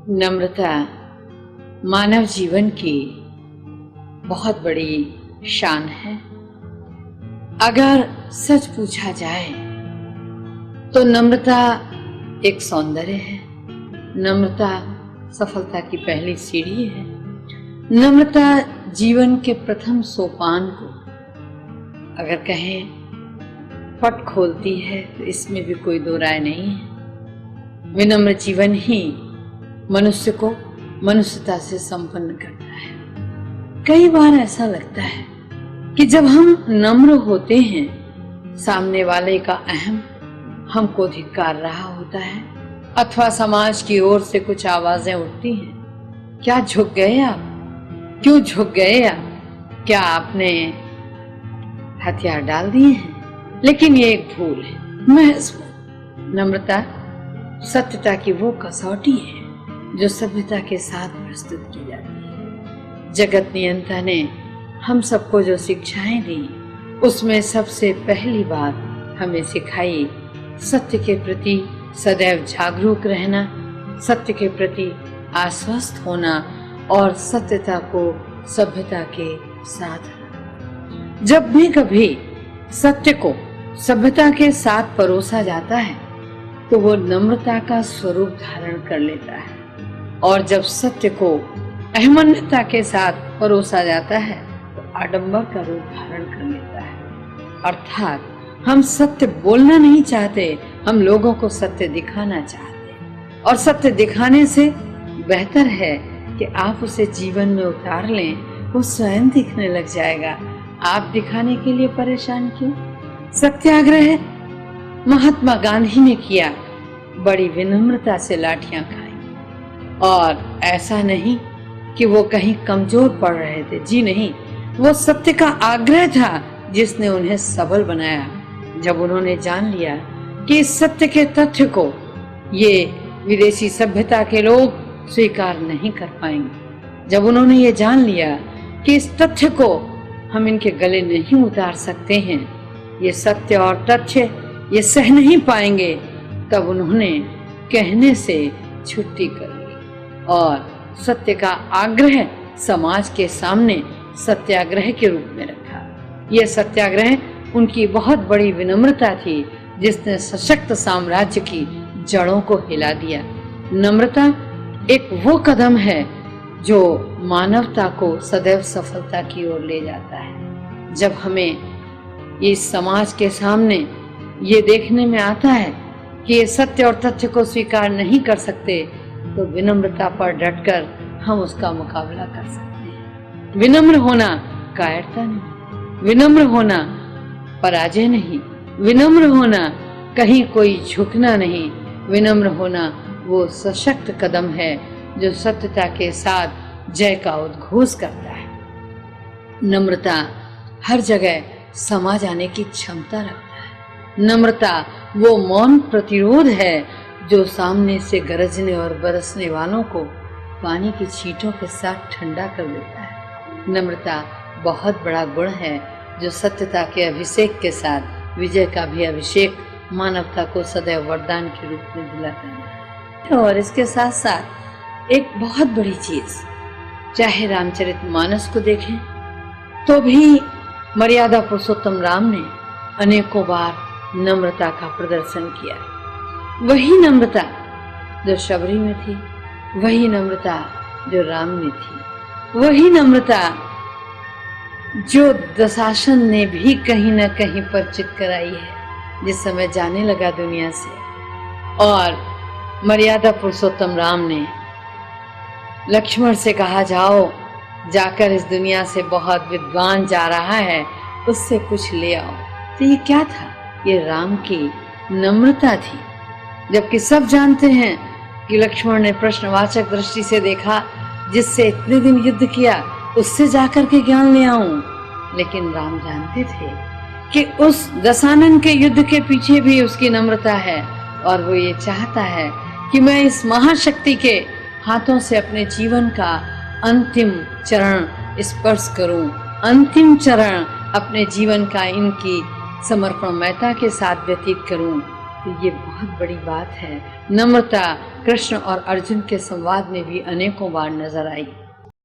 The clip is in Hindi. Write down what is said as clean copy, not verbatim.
नम्रता मानव जीवन की बहुत बड़ी शान है। अगर सच पूछा जाए तो नम्रता एक सौंदर्य है। नम्रता सफलता की पहली सीढ़ी है। नम्रता जीवन के प्रथम सोपान को अगर कहें पट खोलती है तो इसमें भी कोई दो राय नहीं है। विनम्र जीवन ही मनुष्य को मनुष्यता से संपन्न करता है। कई बार ऐसा लगता है कि जब हम नम्र होते हैं, सामने वाले का अहम हमको धिक्कार रहा होता है अथवा समाज की ओर से कुछ आवाजें उठती हैं। क्या झुक गए आप? क्यों झुक गए आप? क्या आपने हथियार डाल दिए हैं? लेकिन ये एक भूल है, महज भूल। नम्रता सत्यता की वो कसौटी है जो सभ्यता के साथ प्रस्तुत की जाती है। जगत नियंता ने हम सबको जो शिक्षाएं दी, उसमें सबसे पहली बात हमें सिखाई सत्य के प्रति सदैव जागरूक रहना, सत्य के प्रति आश्वस्त होना और सत्यता को सभ्यता के साथ रखना। जब भी कभी सत्य को सभ्यता के साथ परोसा जाता है तो वो नम्रता का स्वरूप धारण कर लेता है, और जब सत्य को अहमन्यता के साथ परोसा जाता है तो आडंबर का रूप धारण कर लेता है। अर्थात हम सत्य बोलना नहीं चाहते, हम लोगों को सत्य दिखाना चाहते हैं। और सत्य दिखाने से बेहतर है कि आप उसे जीवन में उतार लें, वो स्वयं दिखने लग जाएगा। आप दिखाने के लिए परेशान क्यों? सत्याग्रह महात्मा गांधी ने किया, बड़ी विनम्रता से लाठियां खाई। और ऐसा नहीं कि वो कहीं कमजोर पड़ रहे थे, जी नहीं, वो सत्य का आग्रह था जिसने उन्हें सबल बनाया। जब उन्होंने जान लिया कि इस सत्य के तथ्य को ये विदेशी सभ्यता के लोग स्वीकार नहीं कर पाएंगे, जब उन्होंने ये जान लिया कि इस तथ्य को हम इनके गले नहीं उतार सकते हैं, ये सत्य और तथ्य ये सह नहीं पाएंगे, तब उन्होंने कहने से छुट्टी कर ली और सत्य का आग्रह समाज के सामने सत्याग्रह के रूप में रखा। यह सत्याग्रह उनकी बहुत बड़ी विनम्रता थी जिसने सशक्त साम्राज्य की जड़ों को हिला दिया। नम्रता एक वो कदम है जो मानवता को सदैव सफलता की ओर ले जाता है। जब हमें इस समाज के सामने ये देखने में आता है कि ये सत्य और तथ्य को स्वीकार नहीं कर सकते, तो विनम्रता पर डटकर हम उसका मुकाबला कर सकते हैं। विनम्र होना कायरता नहीं, विनम्र होना पराजय नहीं, विनम्र होना कहीं कोई झुकना नहीं, विनम्र होना वो सशक्त कदम है जो सत्यता के साथ जय का उद्घोष करता है। नम्रता हर जगह समा जाने की क्षमता रखता है। नम्रता वो मौन प्रतिरोध है जो सामने से गरजने और बरसने वालों को पानी की छींटों के साथ ठंडा कर देता है। नम्रता बहुत बड़ा गुण है जो सत्यता के अभिषेक के साथ विजय का भी अभिषेक मानवता को सदैव वरदान के रूप में दिलाता है। और इसके साथ साथ एक बहुत बड़ी चीज, चाहे रामचरितमानस को देखें तो भी मर्यादा पुरुषोत्तम राम ने अनेकों बार नम्रता का प्रदर्शन किया। वही नम्रता जो शबरी में थी, वही नम्रता जो राम में थी, वही नम्रता जो दशासन ने भी कहीं ना कहीं परिचित कराई है जिस समय जाने लगा दुनिया से। और मर्यादा पुरुषोत्तम राम ने लक्ष्मण से कहा, जाओ जाकर इस दुनिया से बहुत विद्वान जा रहा है, उससे कुछ ले आओ। तो ये क्या था? ये राम की नम्रता थी। जबकि सब जानते हैं कि लक्ष्मण ने प्रश्नवाचक दृष्टि से देखा, जिससे इतने दिन युद्ध किया उससे जाकर के ज्ञान ले आऊं। लेकिन राम जानते थे कि उस दशानन के युद्ध के पीछे भी उसकी नम्रता है, और वो ये चाहता है कि मैं इस महाशक्ति के हाथों से अपने जीवन का अंतिम चरण स्पर्श करूं, अंतिम चरण अपने जीवन का इनकी समर्पणमयता के साथ व्यतीत करूं। तो ये बहुत बड़ी बात है। नम्रता कृष्ण और अर्जुन के संवाद में भी अनेकों बार नजर आई।